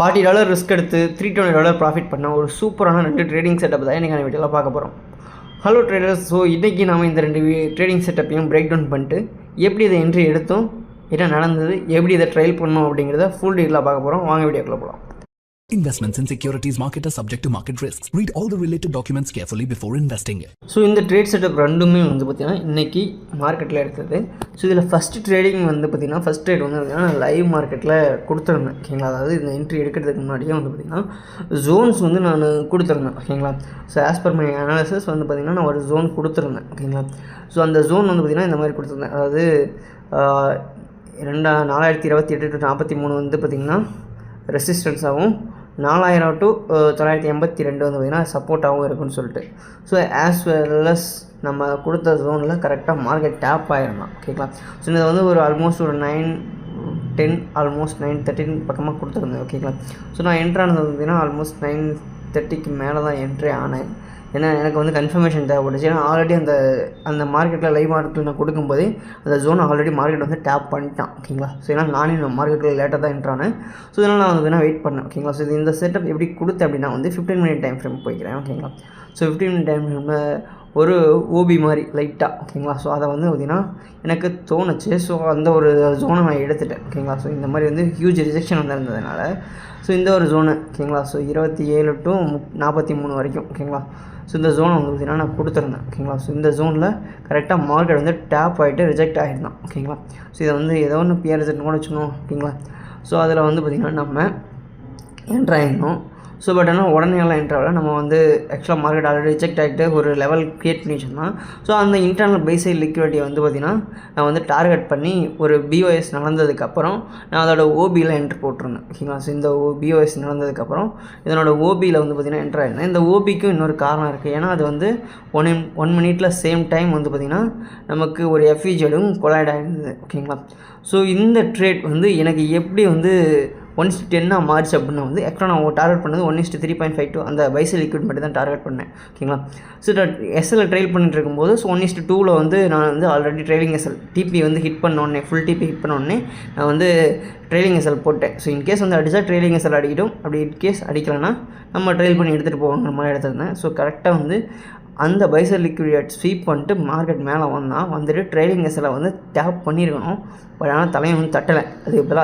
$40 risk எடுத்து $320 profit பண்ண ஒரு சூப்பரான 2 ட்ரேடிங் செட்டப் தான் இன்றைக்கி வீடியோவில் பார்க்க போகிறோம். Hello traders. ஸோ இன்றைக்கி நாம் இந்த 2 ட்ரேடிங் செட்டப்பையும் பிரேக் டவுன் பண்ணிட்டு எப்படி இதை என்ட்ரி எடுத்தோம், என்ன நடந்தது, எப்படி இதை ட்ரையல் பண்ணோம் அப்படிங்கிறத ஃபுல் டீட்டெயிலாக பார்க்க போகிறோம். வாங்க வீடியோக்குள்ளே போகலாம். Investments in securities market are subject to market risks. Read all the related documents carefully before investing. So இந்த ட்ரேட் செட்டப் ரெண்டுமே பார்த்திங்கன்னா இன்றைக்கி மார்க்கெட்டில் எடுத்தது. ஸோ இதில் ஃபஸ்ட்டு ட்ரேடிங் பார்த்திங்கன்னா ஃபஸ்ட் ட்ரேட் பார்த்திங்கன்னா லைவ் மார்க்கெட்டில் கொடுத்துருந்தேன். ஓகேங்களா, அதாவது இந்த என்ட்ரி எடுக்கிறதுக்கு முன்னாடியே பார்த்திங்கன்னா ஜோன்ஸ் நான் கொடுத்துருந்தேன். ஓகேங்களா, so as per my analysis பார்த்திங்கன்னா நான் ஒரு ஜோன் கொடுத்துருந்தேன். ஓகேங்களா, ஸோ அந்த ஜோன் பார்த்திங்கன்னா இந்த மாதிரி கொடுத்துருந்தேன். அதாவது 4028 to 43 பார்த்திங்கன்னா ரெசிஸ்டன்ஸாகவும் 4000 to 982 பார்த்திங்கன்னா சப்போர்ட்டாகவும் இருக்குன்னு சொல்லிட்டு. ஸோ ஆஸ் வெல் அஸ் நம்ம கொடுத்த ஜோனில் கரெக்டாக மார்க்கெட் டேப் ஆகிருந்தான். ஓகேங்களா, ஸோ இதை ஒரு ஆல்மோஸ்ட் ஒரு 9:10 ஆல்மோஸ்ட் 9:13 பக்கமாக கொடுத்துருந்தேன். ஓகேங்களா, ஸோ நான் என்ட்ரு ஆனது பார்த்திங்கன்னா ஆல்மோஸ்ட் 9:30 மேலே தான் என்ட்ரி ஆனேன். ஏன்னா எனக்கு கன்ஃபர்மேஷன் தேவைப்பட்டுச்சு. ஏன்னா ஆல்ரெடி அந்த மார்க்கெட்டில் லைவ் மார்க்கெட்டில் நான் கொடுக்கும்போதே அந்த ஜோன் ஆல்ரெடி மார்க்கெட் டேப் பண்ணிட்டான். ஓகேங்களா, ஸோ ஏன்னா நானே மார்க்கெட்டில் லேட்டாக தான் என்ட்ரானேன். ஸோ இதனால் நான் வெயிட் பண்ணேன். ஓகேங்களா, ஸோ இந்த செட்டப் எப்படி கொடுத்தேன் அப்படின்னா 15 மினிட் டைம் ஃப்ரேம் போய்க்கிறேன். ஓகேங்களா, ஸோ 15 மினிட் டைம் ஃப்ரேமில் ஒரு ஓபி மாதிரி லைட்டாக. ஓகேங்களா, ஸோ அதை பார்த்திங்கன்னா எனக்கு தோணுச்சு. ஸோ அந்த ஒரு ஜோனை நான் எடுத்துட்டேன். ஓகேங்களா, ஸோ இந்த மாதிரி ஹியூஜ் ரிஜெக்ஷன் இருந்ததுனால ஸோ இந்த ஒரு ஜோனு. ஓகேங்களா, ஸோ 27 to 43 வரைக்கும். ஓகேங்களா, ஸோ இந்த ஜோனை பார்த்திங்கன்னா நான் கொடுத்துருந்தேன். ஓகேங்களா, ஸோ இந்த ஜோனில் கரெக்டாக மார்க்கெட் டேப் ஆகிட்டு ரிஜெக்ட் ஆகிருந்தான். ஓகேங்களா, ஸோ இதை ஏதோ ஒன்று பிஆர்எஸ்ன்னு கூட வச்சுக்கணும். ஓகேங்களா, ஸோ அதில் பார்த்திங்கன்னா நம்ம என்ட்ரு ஆகிடணும். ஸோ பட் ஆனால் உடனே எல்லாம் என்ட்ராவில் நம்ம ஆக்சுவலாக மார்க்கெட் ஆல்ரெடி ரிஜெக்ட் ஆகிட்டு ஒரு லெவல் க்ரியேட் பண்ணி வச்சுருந்தோம். ஸோ அந்த இன்டர்னல் பேசைட் லிக்விடிட்டியை பார்த்திங்கன்னா நான் டார்கெட் பண்ணி ஒரு பிஓஎஸ் நடந்ததுக்கப்புறம் நான் அதோட ஓபியில் என்ட்ரு போட்டிருந்தேன். ஓகேங்களா, ஸோ இந்த பிஓஎஸ் நடந்ததுக்கப்புறம் இதனோட ஓபியில் பார்த்திங்கன்னா என்ட்ரு ஆகிருந்தேன். இந்த ஓபிக்கும் இன்னொரு காரணம் இருக்குது. ஏன்னா அது 1 மினிட்டில் சேம் டைம் பார்த்திங்கன்னா நமக்கு ஒரு எஃப்இஜெடும் கொலாய்ட் ஆகிருந்தது. ஓகேங்களா, ஸோ இந்த ட்ரேட் எனக்கு எப்படி 1:10 மார்ச் அப்படின்னா ஆக்சுவலாக நான் டார்கெட் பண்ணது 1:3.52 அந்த பைசல் லிக்விட் மட்டும் தான் டார்கெட் பண்ணேன். ஓகேங்களா, ஸோ எஸ்எல்ல ட்ரைல் பண்ணிட்டு இருக்கும்போது ஸோ 1:2 நான் already trailing SL TP hit பண்ணோடனே ஃபுல் டிபி ஹிட் பண்ணோடனே நான் ட்ரைலிங் எஸ்எல் போட்டேன். ஸோ இன்கேஸ் அடித்தா ட்ரைலிங் எஸ்எல் அடிக்கிடும். அப்படி இன்கேஸ் அடிக்கலைன்னா நம்ம ட்ரைல் பண்ணி எடுத்துகிட்டு போவாங்கிற மாதிரி எடுத்துருந்தேன். ஸோ கரெக்டாக அந்த பைசல் லிக்விட் ஸ்வீப் பண்ணிட்டு மார்க்கெட் மேலே வந்துட்டு ட்ரைலிங் எஸ்எல்லை டேப் பண்ணியிருக்கணும். பட் ஆனால் தலையை தட்டலை.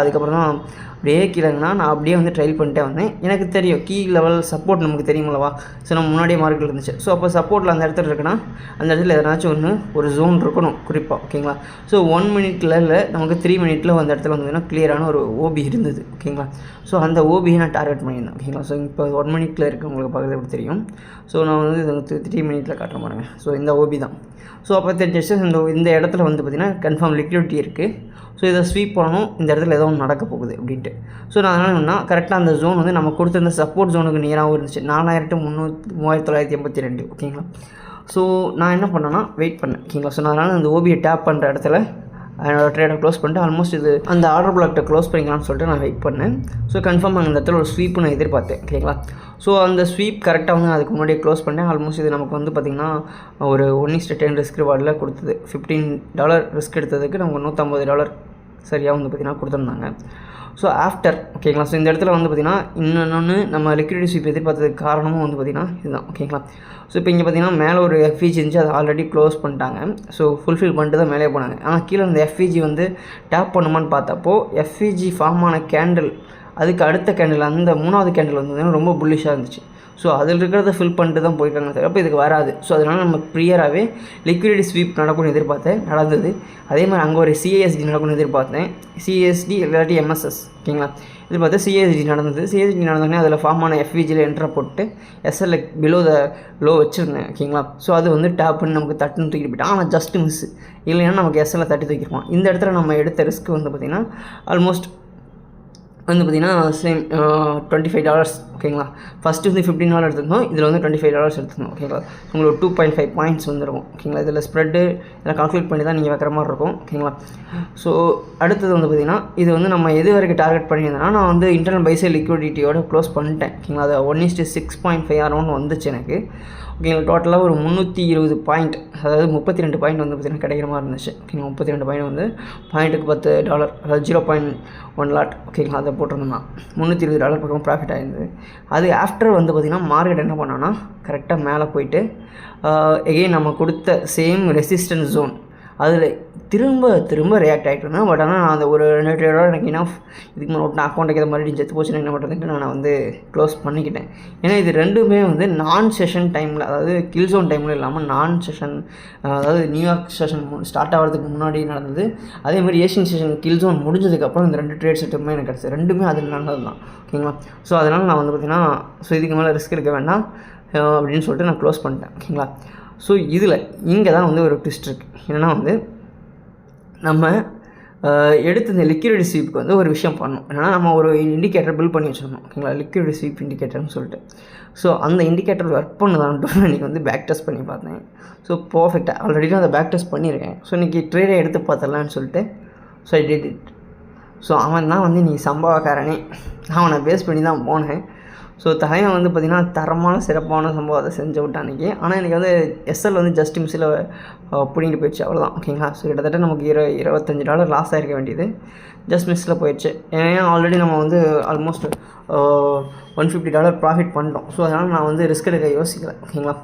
அதுக்கப்புறம் தான் அப்படியே கீழேங்கன்னா நான் அப்படியே ட்ரைல் பண்ணிட்டே வந்தேன். எனக்கு தெரியும் கீ லெவல் சப்போர்ட் நமக்கு தெரியுமில்லவா. ஸோ நம்ம முன்னாடியே மார்க்கெட்டில் இருந்துச்சு. ஸோ அப்போ சப்போர்ட்டில் அந்த இடத்துல இருக்குன்னா அந்த இடத்துல எதனாச்சும் ஒரு ஜோன் இருக்கணும் குறிப்பாக. ஓகேங்களா, ஸோ 1 மினிட்ல இல்லை நமக்கு 3 மினிட்டில் அந்த இடத்துல கிளியரான ஒரு ஓபி இருந்தது. ஓகேங்களா, ஸோ அந்த ஓபியை நான் டார்கெட் பண்ணியிருந்தேன். ஓகேங்களா, ஸோ இப்போ 1 மினிட்ல இருக்குது, உங்களுக்கு பார்க்குறது எப்படி தெரியும். ஸோ நான் இது 3 மினிட்டில் காட்டுற பாருங்க. ஸோ இந்த ஓபி தான். ஸோ அப்போ தெரிஞ்சிச்சு இந்த இடத்துல பார்த்திங்கன்னா கன்ஃபார்ம் லிக்விடிட்டி இருக்குது. ஸோ இதை ஸ்வீப் பண்ணணும், இந்த இடத்துல ஏதோ ஒன்று நடக்க போகுது அப்படின்ட்டு. ஸோ நான் என்ன கரெக்டாக அந்த ஜோன் நம்ம கொடுத்துருந்த சப்போர்ட் ஜோனுக்கு நியராகவும் இருந்துச்சு. 4382. ஓகேங்களா, ஸோ நான் என்ன பண்ணேன்னா வெயிட் பண்ணேன். ஓகேங்களா, ஸோ அதனால் அந்த ஓபியை டேப் பண்ணுற இடத்துல என்னோடய ட்ரேடை க்ளோஸ் பண்ணிட்டு ஆல்மோஸ்ட் அந்த ஆர்டர் பிளாக்ட்டை க்ளோஸ் பண்ணிக்கலாம்னு சொல்லிட்டு நான் வெயிட் பண்ணேன். ஸோ கன்ஃபார்ம் அந்த இடத்துல ஒரு ஸ்வீப்பு நான் எதிர்பார்த்தேன். ஓகேங்களா, ஸோ அந்த ஸ்வீப் கரெக்டாக அதுக்கு முன்னாடியே க்ளோஸ் பண்ணேன். ஆல்மோஸ்ட் இது நமக்கு பார்த்திங்கன்னா ஒரு 1:10 ரிஸ்க் ரிவார்டில் கொடுத்தது. $15 ரிஸ்க் எடுத்ததுக்கு நமக்கு $150 சரியாக பார்த்திங்கன்னா கொடுத்துருந்தாங்க. So after. ஓகேங்களா, ஸோ இந்த இடத்துல பார்த்திங்கன்னா இன்னொன்று நம்ம லிக்விடிட்டி ஸ்வீப் எதிர்பார்த்ததுக்கு காரணமும் பார்த்திங்கன்னா இதுதான். ஓகேங்களா, ஸோ இப்போ இங்கே பார்த்திங்கன்னா மேலே ஒரு எஃப்இஜி இருந்துச்சு, அதை ஆல்ரெடி க்ளோஸ் பண்ணிட்டாங்க. ஸோ ஃபுல்ஃபில் பண்ணிட்டு தான் மேலே போனாங்க. ஆனால் கீழே அந்த எஃப்இஜி டேப் பண்ணுமான்னு பார்த்தப்போ எஃப்இஜி ஃபார்ம் ஆன கேண்டில் அதுக்கு அடுத்த கேண்டில் அந்த 3வது கேண்டில் ரொம்ப புல்லிஷாக இருந்துச்சு. ஸோ அதில் இருக்கிறத ஃபில் பண்ணிட்டு தான் போயிருக்காங்க சார். அப்போ இதுக்கு வராது. ஸோ அதனால் நம்ம ப்ரியராகவே லிக்விடிட்டி ஸ்வீப் நடக்கும்னு எதிர்பார்த்தேன், நடந்தது. அதே மாதிரி அங்கே ஒரு சிஏஎஸ்டி நடக்கும்னு எதிர்பார்த்தேன். சிஎஸ்டி இல்லாட்டி எம்எஸ்எஸ். ஓகேங்களா, இது பார்த்தா சிஎஸ்டி நடந்தது. சிஎஸ்டி நடந்தோடனே அதில் ஃபார்ம் ஆன எஃப்இஜியில் என்ட்ரை போட்டு எஸ்எல்ல பிலோ த லோ வச்சுருந்தேன். ஓகேங்களா, ஸோ அது டேப் பண்ணி நமக்கு தட்டுன்னு தூக்கிட்டு போயிட்டோம். ஆனால் ஜஸ்ட் மிஸ், இல்லைன்னா நமக்கு எஸ்எல்ல தட்டி தூக்கிருப்போம். இந்த இடத்துல நம்ம எடுத்த ரிஸ்க் பார்த்திங்கன்னா ஆல்மோஸ்ட் பார்த்திங்கன்னா சேம் $25. ஓகேங்களா, ஃபஸ்ட்டு $15 எடுத்துருந்தோம், இதில் $25 எடுத்துருந்தோம். ஓகேங்களா, உங்களுக்கு 2.5 பாயிண்ட்ஸ் வந்துருக்கும். ஓகேங்களா, இதில் ஸ்ப்ரெட்டு இதெல்லாம் கால்குலேட் பண்ணி தான் நீங்கள் வைக்கிற மாதிரி இருக்கும். ஓகேங்களா, ஸோ அடுத்தது பார்த்திங்கன்னா இது நம்ம எது வரைக்கும் டார்கெட் பண்ணியிருந்தேன்னா நான் இன்டர்னல் பைசல் லிக்விடிட்டியோட க்ளோஸ் பண்ணிட்டேன். ஓகேங்களா, அது 1:6.5 அரௌண்ட் வந்துச்சு எனக்கு. ஓகேங்களா. டோட்டலாக ஒரு 320 பாயிண்ட், அதாவது 32 பாயிண்ட் வந்து பார்த்திங்கன்னா கிடைக்கிற மாதிரி இருந்துச்சு. ஓகேங்களா. 32 பாயிண்ட் வந்து பாயிண்ட்டுக்கு $10, அதாவது 0.1 லாட். ஓகேங்களா. அதை போட்டிருந்தோம்னா $320 பக்கம் ப்ராஃபிட் ஆகிருந்தது. அது ஆஃப்டர் வந்து பார்த்திங்கன்னா மார்க்கெட் என்ன பண்ணோன்னா கரெக்டாக மேலே போயிட்டு எகெயின் நம்ம கொடுத்த சேம் ரெசிஸ்டன்ஸ் ஜோன் அதில் திரும்ப ரியாக்ட் ஆகிட்டோன்னா. பட் ஆனால் நான் அந்த ஒரு 2 ட்ரேடோட எனக்கு இனஃப், இதுக்கு மேலே நான் அக்கௌண்ட்டுக்கு எது மாதிரி செத்து போச்சுன்னு என்ன பண்ணுறதுன்ட்டு நான் வந்து க்ளோஸ் பண்ணிக்கிட்டேன். ஏன்னா இது ரெண்டுமே வந்து நான் செஷன் டைமில், அதாவது கில் ஜோன் டைமில் இல்லாமல் நான் செஷன், அதாவது நியூயார்க் செஷன் ஸ்டார்ட் ஆகிறதுக்கு முன்னாடி நடந்தது. அதேமாதிரி ஏஷியன் செஷன் கில் ஜோன் முடிஞ்சதுக்கப்புறம் இந்த 2 ட்ரேட் செட்டுமே எனக்கு கிடச்சி, ரெண்டுமே அதில் நல்லது தான். ஓகேங்களா. ஸோ அதனால் நான் வந்து பார்த்திங்கன்னா இதுக்கு மேலே ரிஸ்க் எடுக்க வேண்டாம் அப்படின்னு சொல்லிட்டு நான் க்ளோஸ் பண்ணிட்டேன். ஓகேங்களா. ஸோ இதில் இங்கே தான் வந்து ஒரு ட்விஸ்ட் இருக்குது. என்னென்னா வந்து நம்ம எடுத்து இந்த லிக்விடிட்டி ஸ்வீப்புக்கு வந்து ஒரு விஷயம் பண்ணணும். என்னென்னா நம்ம ஒரு இண்டிகேட்டர் பில்ட் பண்ணி வச்சுருந்தோம். ஓகேங்களா. லிக்விடிட்டி ஸ்வீப் இண்டிகேட்டர்னு சொல்லிட்டு. ஸோ அந்த இண்டிகேட்டர் ஒர்க் பண்ணுதான்ட்டு இன்றைக்கி வந்து பேக் டெஸ்ட் பண்ணி பார்த்தேன். ஸோ பர்ஃபெக்டாக ஆல்ரெடி நான் அதை பேக் டெஸ்ட் பண்ணியிருக்கேன். ஸோ இன்றைக்கி ட்ரேடை எடுத்து பார்த்தலான்னு சொல்லிட்டு so I did it. So அவன் தான் வந்து இன்றைக்கி சம்பவக்காரனே. அவனை பேஸ் பண்ணி தான் போனேன். ஸோ தலைவன் வந்து பார்த்திங்கன்னா தரமான சிறப்பான சம்பவத்தை செஞ்சு விட்டான் அன்றைக்கி. ஆனால் எனக்கு வந்து எஸ்எல் வந்து ஜஸ்ட் மிஸ்ஸில் பிடிங்கிட்டு போயிடுச்சு, அவ்வளோதான். ஓகேங்களா. ஸோ கிட்டத்தட்ட நமக்கு $25 லாஸ் ஆகிருக்க வேண்டியது ஜஸ்ட் மிஸ்ஸில் போயிடுச்சு. ஏன்னா ஆல்ரெடி நம்ம வந்து ஆல்மோஸ்ட் $150 ப்ராஃபிட் பண்ணிட்டோம். ஸோ அதனால் நான் வந்து ரிஸ்க் எடுக்க யோசிக்கலை. ஓகேங்களா.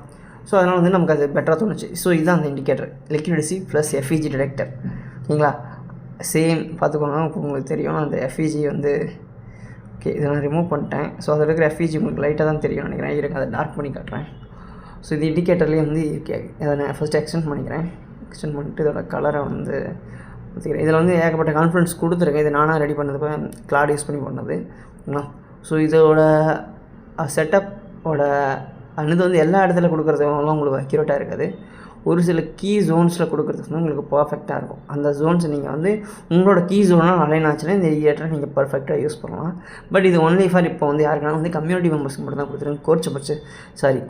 ஸோ அதனால் வந்து நமக்கு அது பெட்டராக தோணுச்சு. ஸோ இதுதான் அந்த indicator, liquidity plus FEG detector. ஓகேங்களா. சேம் பார்த்துக்கோங்க, உங்களுக்கு தெரியும் அந்த FEG வந்து. ஓகே, இதை நான் ரிமூவ் பண்ணிட்டேன். ஸோ அதில் இருக்கிற FEG உங்களுக்கு லைட்டாக தான் தெரியும் நினைக்கிறேன். இருக்க அதை டார்க் பண்ணி காட்டுறேன். ஸோ இது இண்டிகேட்டர்லேயே வந்து அதை நான் ஃபஸ்ட்டு எக்ஸ்டெண்ட் பண்ணிக்கிறேன். எக்ஸ்டெண்ட் பண்ணிட்டு இதோட கலரை வந்து பார்த்துக்கிறேன். இதில் வந்து ஏகப்பட்ட கான்ஃபிடன்ஸ் கொடுத்துருக்கேன். இது நானாக ரெடி பண்ணது கிளாட் யூஸ் பண்ணி பண்ணது. ஓகேங்களா. ஸோ இதோட செட்டப்போட இது வந்து எல்லா இடத்துல கொடுக்குறதுலாம் உங்களுக்கு அக்யூரேட்டாக இருக்காது. ஒரு சில கீ ஜோன்ஸில் கொடுக்குறதுக்கு வந்து உங்களுக்கு பர்ஃபெக்டாக இருக்கும். அந்த ஜோன்ஸ் நீங்கள் வந்து உங்களோட கீ ஜோனாக அலைன் ஆச்சுன்னா இந்த இண்டிகேட்டரை நீங்கள் பர்ஃபெக்டாக யூஸ் பண்ணலாம். பட் இது ஒன்லி ஃபார் இப்போ வந்து யாருக்குன்னா வந்து கம்யூனிட்டி மெம்பர்ஸ்க்கு மட்டும் தான் கொடுத்துருங்க.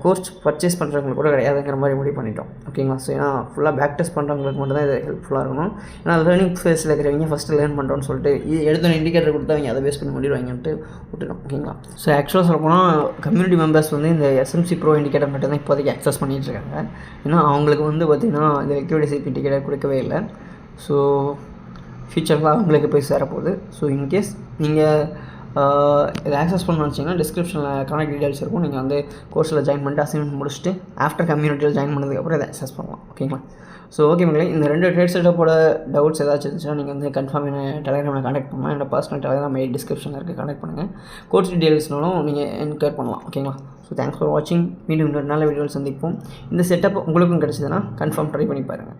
கோர்ஸ் பர்ச்சேஸ் பண்ணுறவங்களுக்கு கூட கிடையாதுங்கிற மாதிரி முடிவு பண்ணிட்டோம். ஓகேங்களா. ஸோ ஏன்னா ஃபுல்லாக பேக் டெஸ்ட் பண்ணுறவங்களுக்கு மட்டும் தான் இது ஹெல்ப்ஃபுல்லாக இருக்கணும். ஏன்னா லேர்னிங் ஃபேஸில் இருக்கிறவங்க ஃபஸ்ட்டு லேர்ன் பண்ணுறோன்னு சொல்லிட்டு எடுத்த இண்டிகேட்டர் கொடுத்தவங்க அதை பேஸ் பண்ணி முடிவாங்கன்ட்டு விட்டுட்டோம். ஓகேங்களா. ஸோ ஆக்சுவலாக சொல்லப்போனால் கம்யூனிட்டி மெம்பர்ஸ் வந்து இந்த SMC ப்ரோ இண்டிகேட்டர் மட்டும் தான் இப்போதைக்கு அக்சஸ் பண்ணிகிட்டு இருக்காங்க. ஏன்னா அவங்களுக்கு வந்து பார்த்திங்கன்னா இந்த லிக்விடிட்டி இண்டிகேட்டர் கொடுக்கவே இல்லை. ஸோ ஃபியூச்சரில் அவங்களுக்கு போய் சேரப்போகுது. ஸோ இன்கேஸ் நீங்கள் இதை ஆக்சஸ் பண்ணணும்னு வச்சிங்கன்னா டிஸ்கிரிப்ஷனில் கான்டாக்ட் டீடைல்ஸ் இருக்கும். நீங்கள் வந்து கோர்ஸில் ஜாயின் பண்ணிட்டு அசைன்மெண்ட் முடிச்சுட்டு ஆஃப்டர் கம்யூனிட்டியில் ஜாயின் பண்ணதுக்கப்புறம் இதை ஆக்சஸ் பண்ணலாம். ஓகேங்களா. ஸோ ஓகே மக்களே, இந்த 2 ட்ரேட் செட்டப்போட டவுட்ஸ் ஏதாச்சும் இருந்துச்சுன்னா நீங்கள் வந்து கன்ஃபார்ம் என்ன டெலிகிராமில் கான்டாக்ட் பண்ணலாம். என்னோட பர்சனல் டெலிகிராம் டிஸ்கிரிப்ஷனில் இருக்குது, கான்டாக்ட் பண்ணுங்கள். கோர்ஸ் டீடைல்ஸ்னாலும் நீங்கள் என்கொயர் பண்ணலாம். ஓகேங்களா. ஸோ தேங்க்ஸ் ஃபார் வாட்சிங். மீண்டும் இன்னொரு நல்ல வீடியோவில் சந்திப்போம். இந்த செட்டப் உங்களுக்கும் கிடச்சிதுன்னா கன்ஃபார்ம் ட்ரை பண்ணி பாருங்கள்.